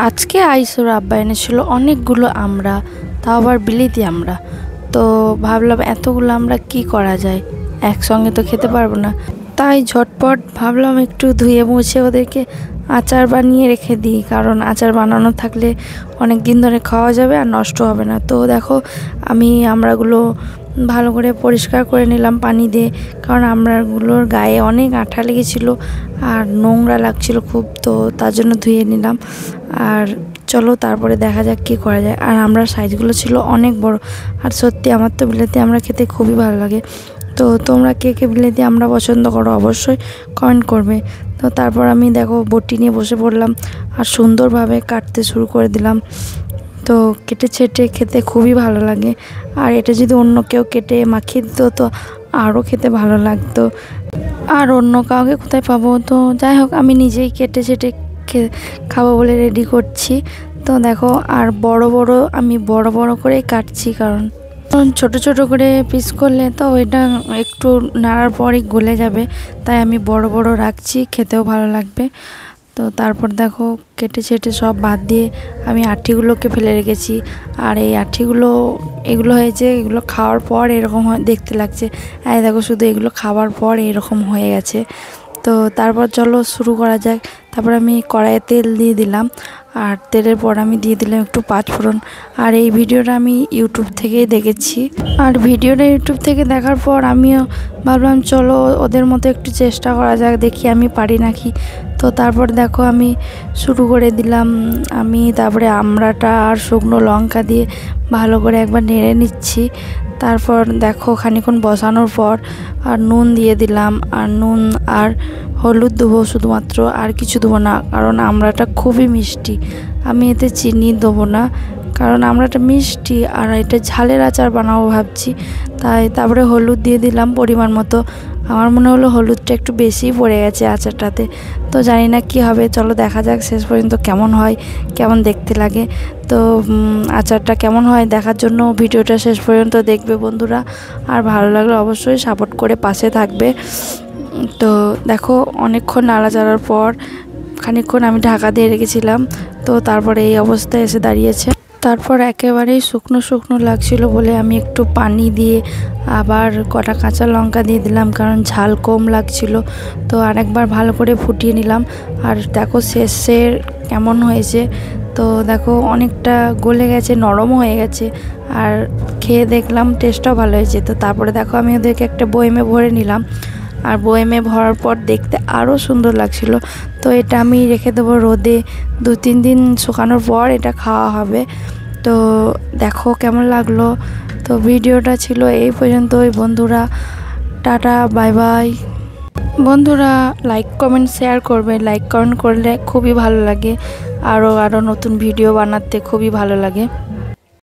আজকে আইসুর আব্বা এনেছিল অনেকগুলো আমরা, তাও আবার বিলিতি আমরা। তো ভাবলাম এতগুলো আমরা কি করা যায়, একসঙ্গে তো খেতে পারবো না। তাই ঝটপট ভাবলাম একটু ধুয়ে মুছে ওদেরকে আচার বানিয়ে রেখে দিই, কারণ আচার বানানো থাকলে অনেক দিন ধরে খাওয়া যাবে আর নষ্ট হবে না। তো দেখো আমি আমড়াগুলো ভালো করে পরিষ্কার করে নিলাম পানি দিয়ে, কারণ আমড়াগুলোর গায়ে অনেক আঠা লেগেছিলো আর নোংরা লাগছিল খুব, তো তার জন্য ধুয়ে নিলাম। আর চলো তারপরে দেখা যাক কী করা যায়। আর আমড়ার সাইজগুলো ছিল অনেক বড়, আর সত্যি আমার তো বিলেতি আমড়া খেতে খুবই ভালো লাগে। তো তোমরা কে কে বিলেতি আমড়া পছন্দ করো অবশ্যই কমেন্ট করবে। তো তারপর আমি দেখো বটি নিয়ে বসে পড়লাম আর সুন্দরভাবে কাটতে শুরু করে দিলাম। তো কেটে ছেটে খেতে খুবই ভালো লাগে, আর এটা যদি অন্য কেউ কেটে মাখিয়ে দিত তো আরও খেতে ভালো লাগতো। আর অন্য কাউকে কোথায় পাবো, তো যাই হোক আমি নিজেই কেটে ছেটে খাবো বলে রেডি করছি। তো দেখো আর আমি বড় বড় করেই কাটছি, কারণ ছোট ছোট করে পিস করলে তো ওইটা একটু নাড়ার পরই গলে যাবে, তাই আমি বড় বড় রাখছি, খেতেও ভালো লাগবে। তো তারপর দেখো কেটে ছেটে সব বাদ দিয়ে আমি আঠিগুলোকে ফেলে রেখেছি। আর এই আঠিগুলো এগুলো হয়েছে, এগুলো খাওয়ার পর এরকম দেখতে লাগছে। আর দেখো শুধু এগুলো খাওয়ার পর এরকম হয়ে গেছে। তো তারপর চলো শুরু করা যাক। তারপর আমি কড়াইয়ে তেল দিয়ে দিলাম, আর তেলের পর আমি দিয়ে দিলাম একটু পাঁচফোড়ন। আর এই ভিডিওটা আমি ইউটিউব থেকেই দেখেছি, আর ভিডিওটা ইউটিউব থেকে দেখার পর আমিও ভাবলাম চলো ওদের মতো একটু চেষ্টা করা যাক, দেখি আমি পারি নাকি। তো তারপর দেখো আমি শুরু করে দিলাম। তারপরে আমড়াটা আর শুকনো লঙ্কা দিয়ে ভালো করে একবার নেড়ে নিচ্ছি। তারপর দেখো খানিক্ষণ বসানোর পর আর নুন দিয়ে দিলাম, আর নুন আর হলুদ দেবো শুধুমাত্র, আর কিছু দেবো না, কারণ আমড়াটা খুবই মিষ্টি। আমি এতে চিনি দেবো না, কারণ আমড়াটা মিষ্টি আর এটা ঝালের আচার বানাবো ভাবছি। তারপরে হলুদ দিয়ে দিলাম পরিমাণ মতো। আমার মনে হলো হলুদটা একটু বেশিই পড়ে গেছে আচারটাতে, তো জানি না কি হবে, চলো দেখা যাক শেষ পর্যন্ত কেমন হয়, কেমন দেখতে লাগে। তো আচারটা কেমন হয় দেখার জন্য ভিডিওটা শেষ পর্যন্ত দেখবে বন্ধুরা, আর ভালো লাগলে অবশ্যই সাপোর্ট করে পাশে থাকবে। তো দেখো অনেকক্ষণ নাড়াচাড়ার পর খানিকক্ষণ আমি ঢাকা দিয়ে রেখেছিলাম, তো তারপরে এই অবস্থায় এসে দাঁড়িয়েছে। তারপর একেবারেই শুকনো শুকনো লাগছিল বলে আমি একটু পানি দিয়ে আবার কটা কাঁচা লঙ্কা দিয়ে দিলাম, কারণ ঝাল কম লাগছিল। তো আরেকবার ভালো করে ফুটিয়ে নিলাম। আর দেখো শেষের কেমন হয়েছে, তো দেখো অনেকটা গলে গেছে, নরমও হয়ে গেছে, আর খেয়ে দেখলাম টেস্টটাও ভালো হয়েছে। তো তারপরে দেখো আমি ওদেরকে একটা বয়েমে ভরে নিলাম, আর বয়েমে ভরার পর দেখতে আরও সুন্দর লাগছিল। তো এটা আমি রেখে দেবো রোদে, 2-3 দিন শুকানোর পর এটা খাওয়া হবে। তো দেখো কেমন লাগলো। তো ভিডিওটা ছিল এই পর্যন্তই বন্ধুরা, টাটা বাই বাই। বন্ধুরা লাইক কমেন্ট শেয়ার করবে, লাইক কমেন্ট করলে খুবই ভালো লাগে, আরও নতুন ভিডিও বানাতে খুবই ভালো লাগে।